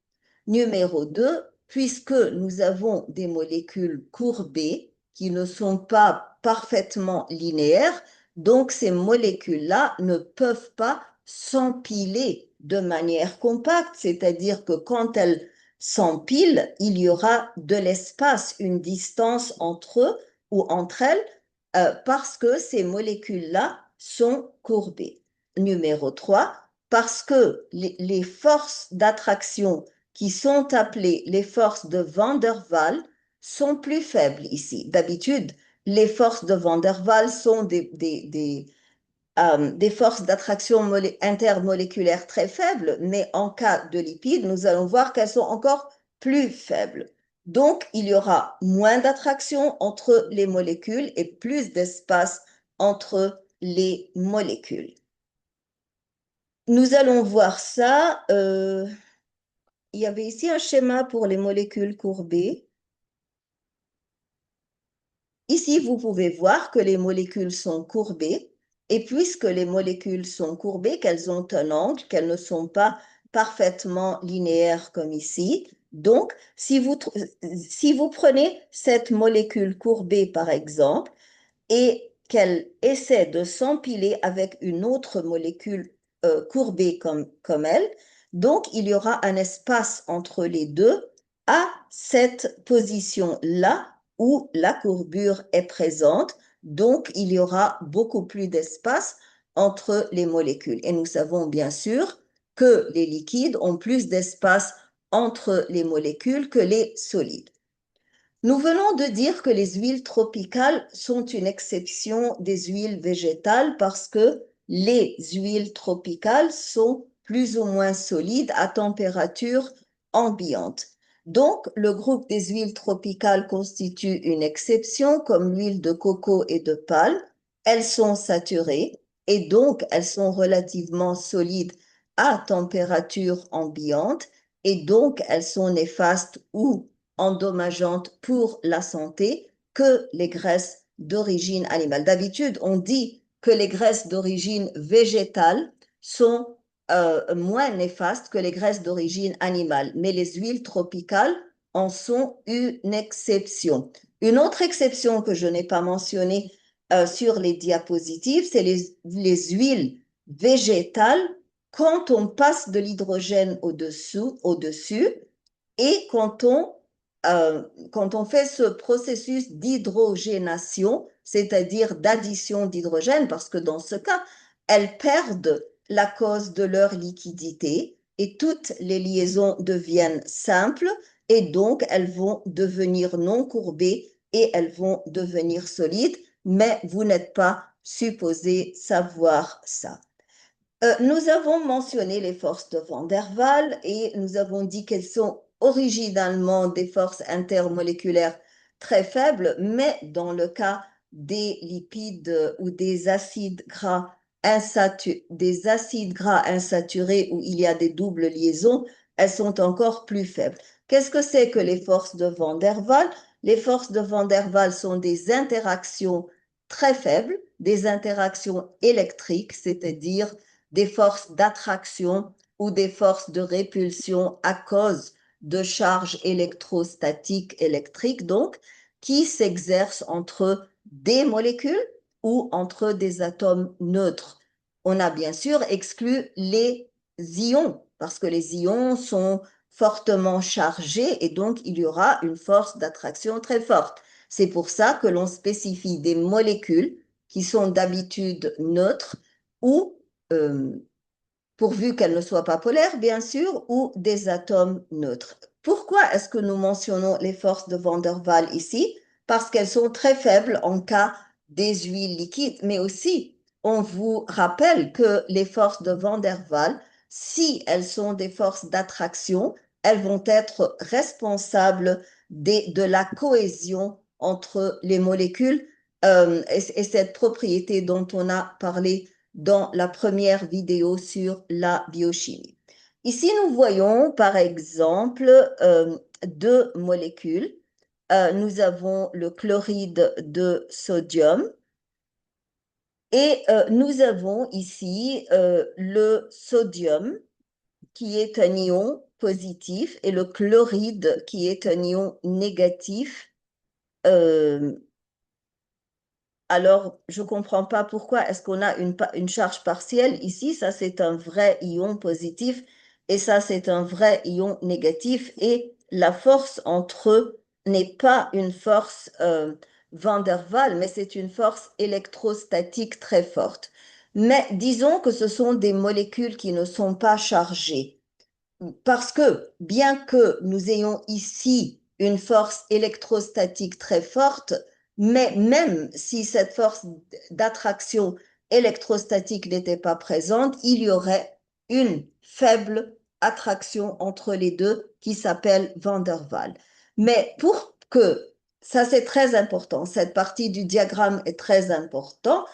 Numéro 2, puisque nous avons des molécules courbées qui ne sont pas parfaitement linéaires, donc ces molécules-là ne peuvent pas s'empiler de manière compacte, c'est-à-dire que quand elles s'empilent, il y aura de l'espace, une distance entre eux ou entre elles, parce que ces molécules-là sont courbées. Numéro 3, parce que les forces d'attraction qui sont appelées les forces de Van der Waals sont plus faibles ici. D'habitude, les forces de Van der Waals sont des forces d'attraction intermoléculaires très faibles, mais en cas de lipides, nous allons voir qu'elles sont encore plus faibles. Donc, il y aura moins d'attraction entre les molécules et plus d'espace entre les molécules. Nous allons voir ça. Il y avait ici un schéma pour les molécules courbées. Ici, vous pouvez voir que les molécules sont courbées. Et puisque les molécules sont courbées, qu'elles ont un angle, qu'elles ne sont pas parfaitement linéaires comme ici, donc si vous prenez cette molécule courbée, par exemple, et qu'elle essaie de s'empiler avec une autre molécule courbée comme elle, donc il y aura un espace entre les deux à cette position-là où la courbure est présente, donc il y aura beaucoup plus d'espace entre les molécules. Et nous savons bien sûr que les liquides ont plus d'espace entre les molécules que les solides. Nous venons de dire que les huiles tropicales sont une exception des huiles végétales parce que les huiles tropicales sont plus ou moins solides à température ambiante. Donc, le groupe des huiles tropicales constitue une exception comme l'huile de coco et de palme. Elles sont saturées et donc elles sont relativement solides à température ambiante et donc elles sont néfastes ou endommageantes pour la santé que les graisses d'origine animale. D'habitude, on dit que les graisses d'origine végétale sont moins néfastes que les graisses d'origine animale, mais les huiles tropicales en sont une exception. Une autre exception que je n'ai pas mentionnée sur les diapositives, c'est les huiles végétales quand on passe de l'hydrogène au-dessus et quand on fait ce processus d'hydrogénation, c'est-à-dire d'addition d'hydrogène, parce que dans ce cas, elles perdent la cause de leur liquidité et toutes les liaisons deviennent simples et donc elles vont devenir non courbées et elles vont devenir solides, mais vous n'êtes pas supposé savoir ça. Nous avons mentionné les forces de Van der Waals et nous avons dit qu'elles sont originalement des forces intermoléculaires très faibles, mais dans le cas des lipides ou des acides gras insaturés où il y a des doubles liaisons, elles sont encore plus faibles. Qu'est-ce que c'est que les forces de Van der Waals? Les forces de Van der Waals sont des interactions très faibles, des interactions électriques, c'est-à-dire des forces d'attraction ou des forces de répulsion à cause de charges électrostatiques électriques, donc, qui s'exercent entre des molécules ou entre des atomes neutres. On a bien sûr exclu les ions, parce que les ions sont fortement chargés et donc il y aura une force d'attraction très forte. C'est pour ça que l'on spécifie des molécules qui sont d'habitude neutres ou euh, pourvu qu'elles ne soient pas polaires, bien sûr, ou des atomes neutres. Pourquoi est-ce que nous mentionnons les forces de Van der Waals ici? Parce qu'elles sont très faibles en cas des huiles liquides, mais aussi, on vous rappelle que les forces de Van der Waals, si elles sont des forces d'attraction, elles vont être responsables de la cohésion entre les molécules et cette propriété dont on a parlé dans la première vidéo sur la biochimie. Ici, nous voyons par exemple deux molécules. Nous avons le chloride de sodium et nous avons ici le sodium qui est un ion positif et le chloride qui est un ion négatif. Alors, je ne comprends pas pourquoi est-ce qu'on a une charge partielle ici. Ça, c'est un vrai ion positif et ça, c'est un vrai ion négatif. Et la force entre eux n'est pas une force Van der Waals, mais c'est une force électrostatique très forte. Mais disons que ce sont des molécules qui ne sont pas chargées. Parce que bien que nous ayons ici une force électrostatique très forte, mais même si cette force d'attraction électrostatique n'était pas présente, il y aurait une faible attraction entre les deux qui s'appelle Van der Waals. Mais pour que, ça c'est très important, cette partie du diagramme est très importante,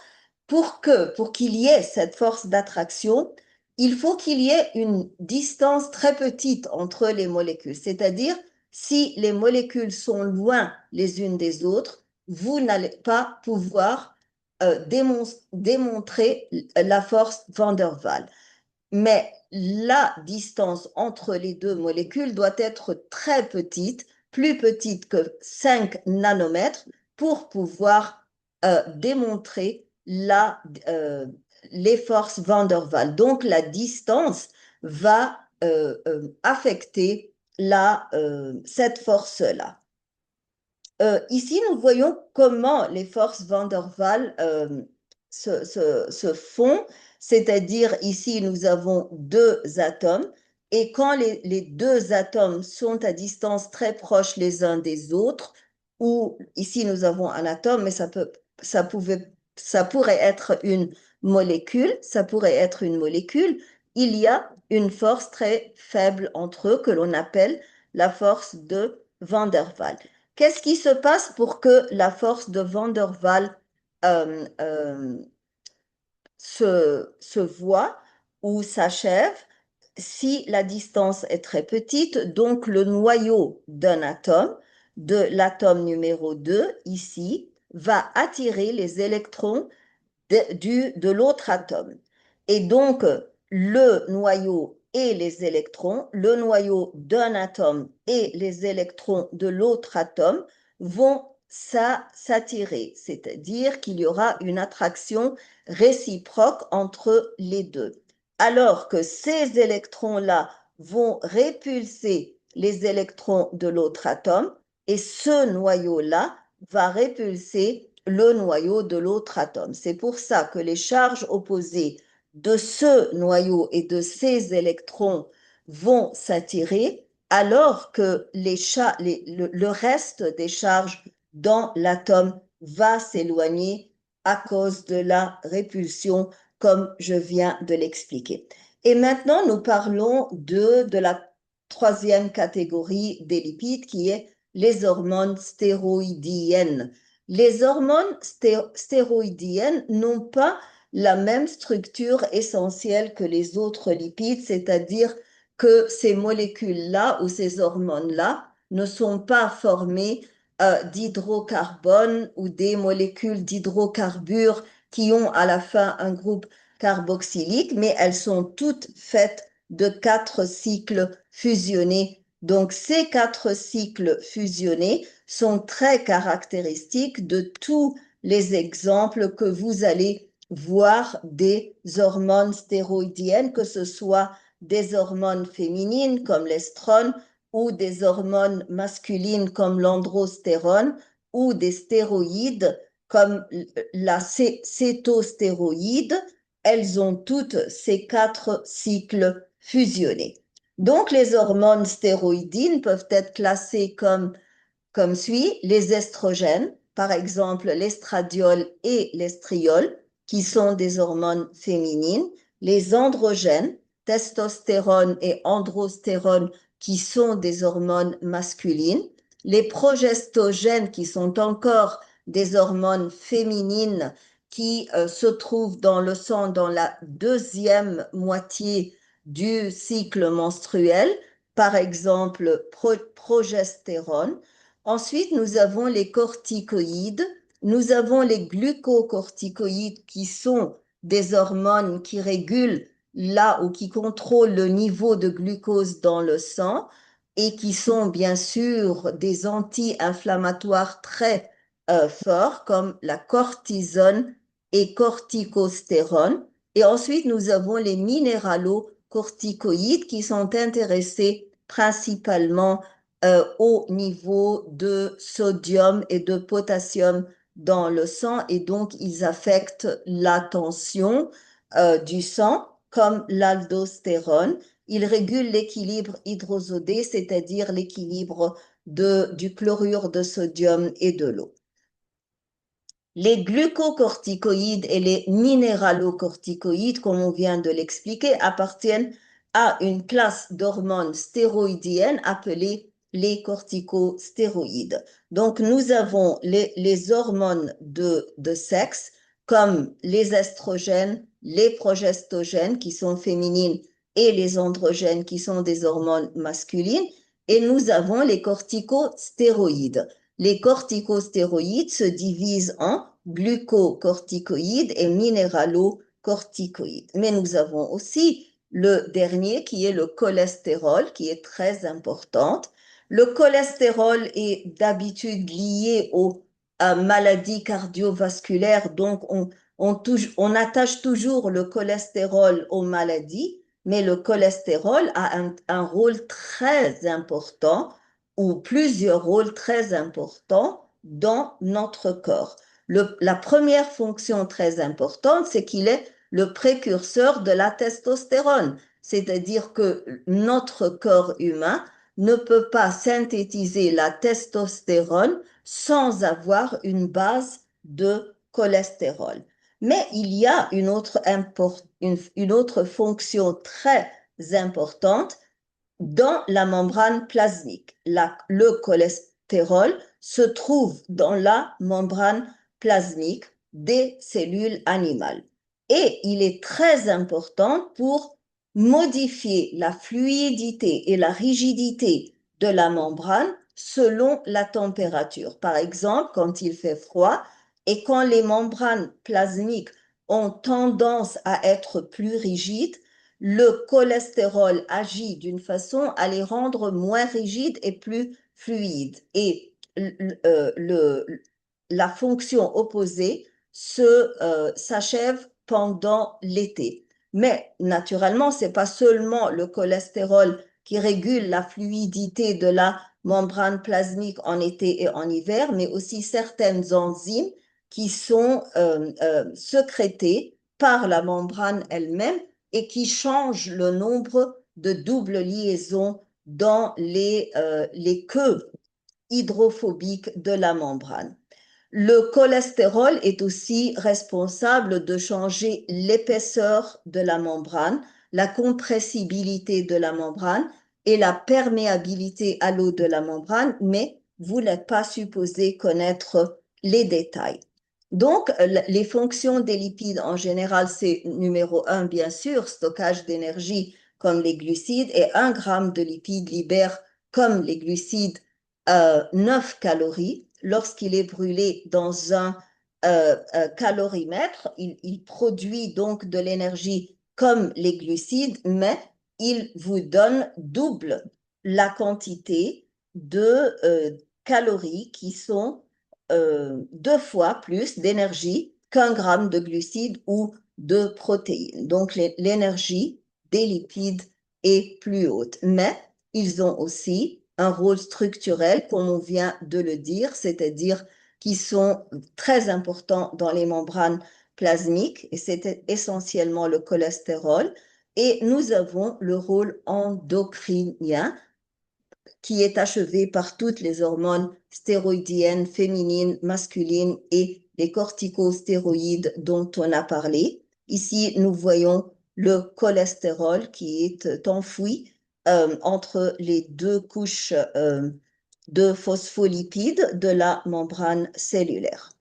pour qu'il y ait cette force d'attraction, il faut qu'il y ait une distance très petite entre les molécules. C'est-à-dire, si les molécules sont loin les unes des autres, vous n'allez pas pouvoir démontrer la force Van der Waals. Mais la distance entre les deux molécules doit être très petite, plus petite que 5 nanomètres, pour pouvoir démontrer les forces Van der Waals. Donc, la distance va affecter cette force-là. Ici, nous voyons comment les forces Van der Waals se font, c'est-à-dire ici, nous avons deux atomes, et quand les deux atomes sont à distance très proche les uns des autres, ou ici, nous avons un atome, mais ça pourrait être une molécule, il y a une force très faible entre eux que l'on appelle la force de Van der Waals. Qu'est-ce qui se passe pour que la force de Van der Waals euh, euh, se voit ou s'achève si la distance est très petite? Donc, le noyau d'un atome, de l'atome numéro 2, ici, va attirer les électrons de l'autre atome. Et donc, le noyau et les électrons, le noyau d'un atome et les électrons de l'autre atome vont s'attirer, c'est-à-dire qu'il y aura une attraction réciproque entre les deux. Alors que ces électrons-là vont répulser les électrons de l'autre atome et ce noyau-là va répulser le noyau de l'autre atome. C'est pour ça que les charges opposées de ce noyau et de ces électrons vont s'attirer, alors que le reste des charges dont l'atome va s'éloigner à cause de la répulsion, comme je viens de l'expliquer. Et maintenant, nous parlons de la troisième catégorie des lipides qui est les hormones stéroïdiennes. Les hormones stéroïdiennes n'ont pas la même structure essentielle que les autres lipides, c'est-à-dire que ces molécules-là ou ces hormones-là ne sont pas formées d'hydrocarbone ou des molécules d'hydrocarbures qui ont à la fin un groupe carboxylique, mais elles sont toutes faites de 4 cycles fusionnés. Donc, ces 4 cycles fusionnés sont très caractéristiques de tous les exemples que vous allez voir des hormones stéroïdiennes, que ce soit des hormones féminines comme l'estrone ou des hormones masculines comme l'androstérone ou des stéroïdes comme la cétostéroïde. Elles ont toutes ces 4 cycles fusionnés. Donc, les hormones stéroïdines peuvent être classées comme suit: les estrogènes, par exemple l'estradiol et l'estriol, qui sont des hormones féminines, les androgènes, testostérone et androstérone, qui sont des hormones masculines, les progestogènes, qui sont encore des hormones féminines qui se trouvent dans le sang dans la deuxième moitié du cycle menstruel, par exemple progestérone. Ensuite, nous avons les corticoïdes, nous avons les glucocorticoïdes qui sont des hormones qui régulent là ou qui contrôlent le niveau de glucose dans le sang et qui sont bien sûr des anti-inflammatoires très forts comme la cortisone et corticostérone. Et ensuite, nous avons les minéralocorticoïdes qui sont intéressés principalement au niveau de sodium et de potassium dans le sang et donc ils affectent la tension du sang comme l'aldostérone. Ils régulent l'équilibre hydrosodé, c'est-à-dire l'équilibre du chlorure de sodium et de l'eau. Les glucocorticoïdes et les minéralocorticoïdes, comme on vient de l'expliquer, appartiennent à une classe d'hormones stéroïdiennes appelées les corticostéroïdes. Donc, nous avons les hormones de sexe, comme les estrogènes, les progestogènes, qui sont féminines, et les androgènes, qui sont des hormones masculines, et nous avons les corticostéroïdes. Les corticostéroïdes se divisent en glucocorticoïdes et minéralocorticoïdes. Mais nous avons aussi le dernier qui est le cholestérol, qui est très important. Le cholestérol est d'habitude lié aux maladies cardiovasculaires, donc on attache toujours le cholestérol aux maladies, mais le cholestérol a un rôle très important ou plusieurs rôles très importants dans notre corps. La première fonction très importante, c'est qu'il est le précurseur de la testostérone, c'est-à-dire que notre corps humain ne peut pas synthétiser la testostérone sans avoir une base de cholestérol. Mais il y a une autre fonction très importante dans la membrane plasmique. Le cholestérol se trouve dans la membrane plasmique des cellules animales. Et il est très important pour modifier la fluidité et la rigidité de la membrane selon la température. Par exemple, quand il fait froid et quand les membranes plasmiques ont tendance à être plus rigides, le cholestérol agit d'une façon à les rendre moins rigides et plus fluides. Et la fonction opposée s'achève pendant l'été. Mais naturellement, ce n'est pas seulement le cholestérol qui régule la fluidité de la membrane plasmique en été et en hiver, mais aussi certaines enzymes qui sont sécrétées par la membrane elle-même et qui changent le nombre de doubles liaisons dans les queues hydrophobique de la membrane. Le cholestérol est aussi responsable de changer l'épaisseur de la membrane, la compressibilité de la membrane et la perméabilité à l'eau de la membrane, mais vous n'êtes pas supposé connaître les détails. Donc, les fonctions des lipides en général, c'est numéro 1, bien sûr, stockage d'énergie comme les glucides, et 1 gramme de lipides libère, comme les glucides, 9 calories. Lorsqu'il est brûlé dans un calorimètre, il produit donc de l'énergie comme les glucides, mais il vous donne double la quantité de calories qui sont 2 fois plus d'énergie qu'un gramme de glucides ou de protéines. Donc l'énergie des lipides est plus haute, mais ils ont aussi un rôle structurel, comme on vient de le dire, c'est-à-dire qu'ils sont très importants dans les membranes plasmiques, et c'est essentiellement le cholestérol. Et nous avons le rôle endocrinien, qui est achevé par toutes les hormones stéroïdiennes, féminines, masculines et les corticostéroïdes dont on a parlé. Ici, nous voyons le cholestérol qui est enfoui entre les 2 couches de phospholipides de la membrane cellulaire.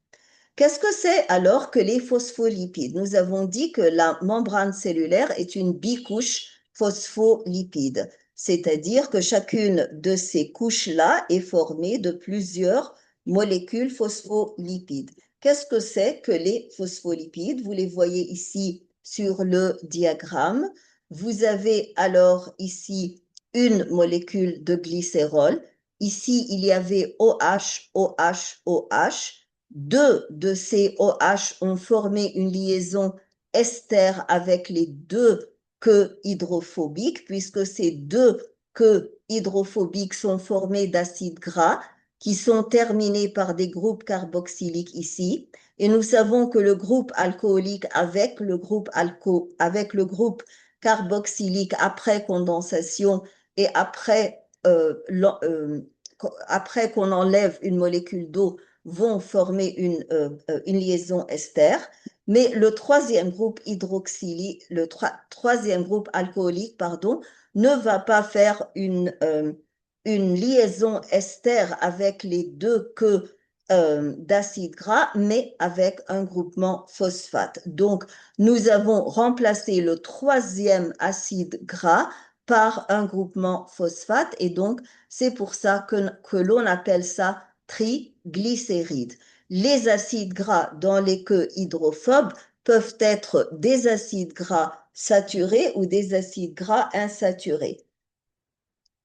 Qu'est-ce que c'est alors que les phospholipides? Nous avons dit que la membrane cellulaire est une bicouche phospholipide, c'est-à-dire que chacune de ces couches-là est formée de plusieurs molécules phospholipides. Qu'est-ce que c'est que les phospholipides? Vous les voyez ici sur le diagramme. Vous avez alors ici une molécule de glycérol. Ici, il y avait OH, OH, OH. 2 de ces OH ont formé une liaison ester avec les 2 queues hydrophobiques, puisque ces 2 queues hydrophobiques sont formées d'acides gras qui sont terminés par des groupes carboxyliques ici. Et nous savons que le groupe alcoolique avec le groupe carboxylique après condensation et après qu'on enlève une molécule d'eau vont former une liaison ester, mais le troisième groupe troisième groupe alcoolique, pardon, ne va pas faire une liaison ester avec les 2 queues d'acide gras, mais avec un groupement phosphate. Donc, nous avons remplacé le troisième acide gras par un groupement phosphate, et donc c'est pour ça que l'on appelle ça triglycérides. Les acides gras dans les queues hydrophobes peuvent être des acides gras saturés ou des acides gras insaturés.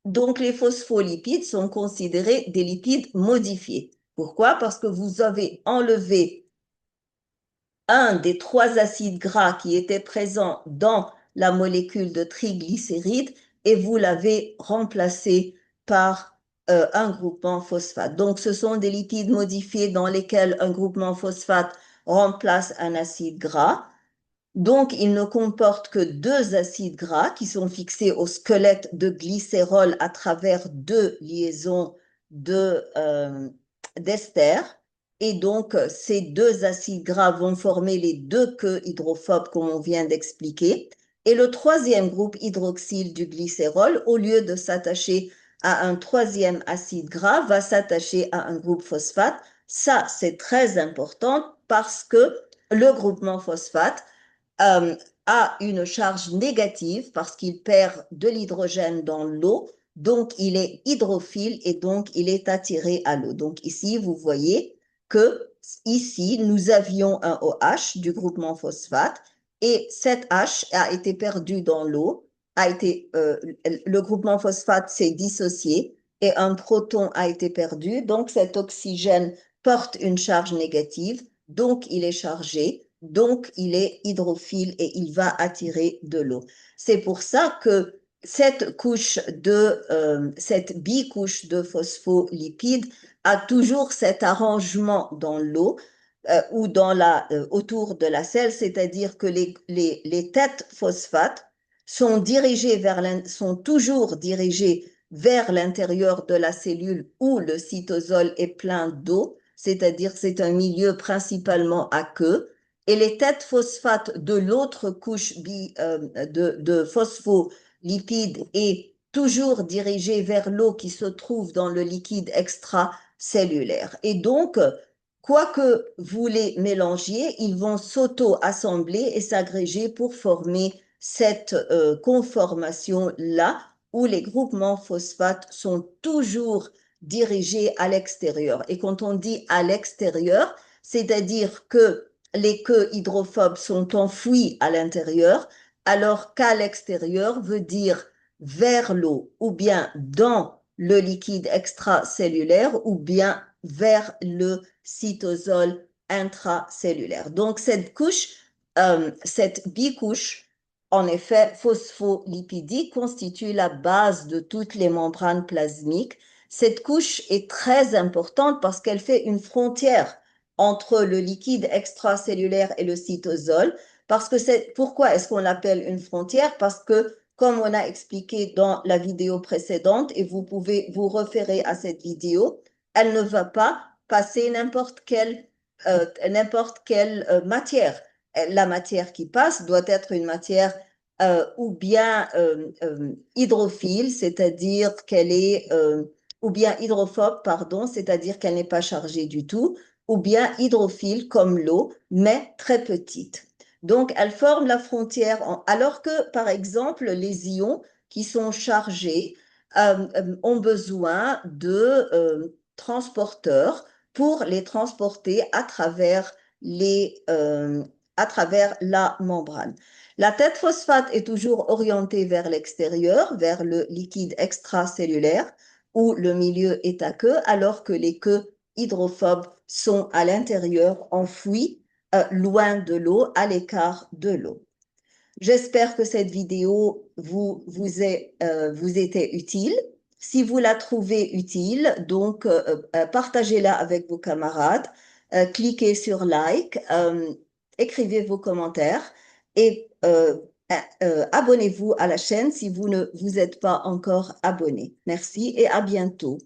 Donc, les phospholipides sont considérés des lipides modifiés. Pourquoi? Parce que vous avez enlevé un des 3 acides gras qui étaient présents dans la molécule de triglycérides et vous l'avez remplacé par un groupement phosphate. Donc, ce sont des lipides modifiés dans lesquels un groupement phosphate remplace un acide gras. Donc, il ne comporte que 2 acides gras qui sont fixés au squelette de glycérol à travers 2 liaisons d'ester. Et donc, ces 2 acides gras vont former les 2 queues hydrophobes, comme on vient d'expliquer. Et le troisième groupe hydroxyle du glycérol, au lieu de s'attacher à un troisième acide gras, va s'attacher à un groupe phosphate. Ça, c'est très important parce que le groupement phosphate a une charge négative parce qu'il perd de l'hydrogène dans l'eau, donc il est hydrophile et donc il est attiré à l'eau. Donc ici, vous voyez que ici, nous avions un OH du groupement phosphate et cet H a été perdu dans l'eau, le groupement phosphate s'est dissocié et un proton a été perdu, donc cet oxygène porte une charge négative, donc il est chargé, donc il est hydrophile et il va attirer de l'eau. C'est pour ça que cette bicouche de phospholipides a toujours cet arrangement dans l'eau ou autour de la selle, c'est-à-dire que les têtes phosphates sont toujours dirigées vers l'intérieur de la cellule où le cytosol est plein d'eau, c'est-à-dire c'est un milieu principalement aqueux, et les têtes phosphates de l'autre couche de phospholipides est toujours dirigée vers l'eau qui se trouve dans le liquide extracellulaire. Et donc, quoi que vous les mélangiez, ils vont s'auto-assembler et s'agréger pour former cette conformation-là où les groupements phosphates sont toujours dirigés à l'extérieur. Et quand on dit à l'extérieur, c'est-à-dire que les queues hydrophobes sont enfouies à l'intérieur, alors qu'à l'extérieur veut dire vers l'eau ou bien dans le liquide extracellulaire ou bien vers le cytosol intracellulaire. Donc cette couche, cette bicouche, en effet, phospholipidique constitue la base de toutes les membranes plasmiques. Cette couche est très importante parce qu'elle fait une frontière entre le liquide extracellulaire et le cytosol. Pourquoi est-ce qu'on l'appelle une frontière? Parce que, comme on a expliqué dans la vidéo précédente, et vous pouvez vous référer à cette vidéo, elle ne va pas passer n'importe quelle matière. La matière qui passe doit être une matière ou bien hydrophile, c'est-à-dire qu'elle est, ou bien hydrophobe, pardon, c'est-à-dire qu'elle n'est pas chargée du tout, ou bien hydrophile comme l'eau, mais très petite. Donc, elle forme la frontière, alors que, par exemple, les ions qui sont chargés ont besoin de transporteurs pour les transporter à travers la membrane. La tête phosphate est toujours orientée vers l'extérieur, vers le liquide extracellulaire où le milieu est aqueux, alors que les queues hydrophobes sont à l'intérieur, enfouies, loin de l'eau, à l'écart de l'eau. J'espère que cette vidéo vous était utile. Si vous la trouvez utile, donc partagez-la avec vos camarades, cliquez sur like, écrivez vos commentaires et abonnez-vous à la chaîne si vous ne vous êtes pas encore abonné. Merci et à bientôt.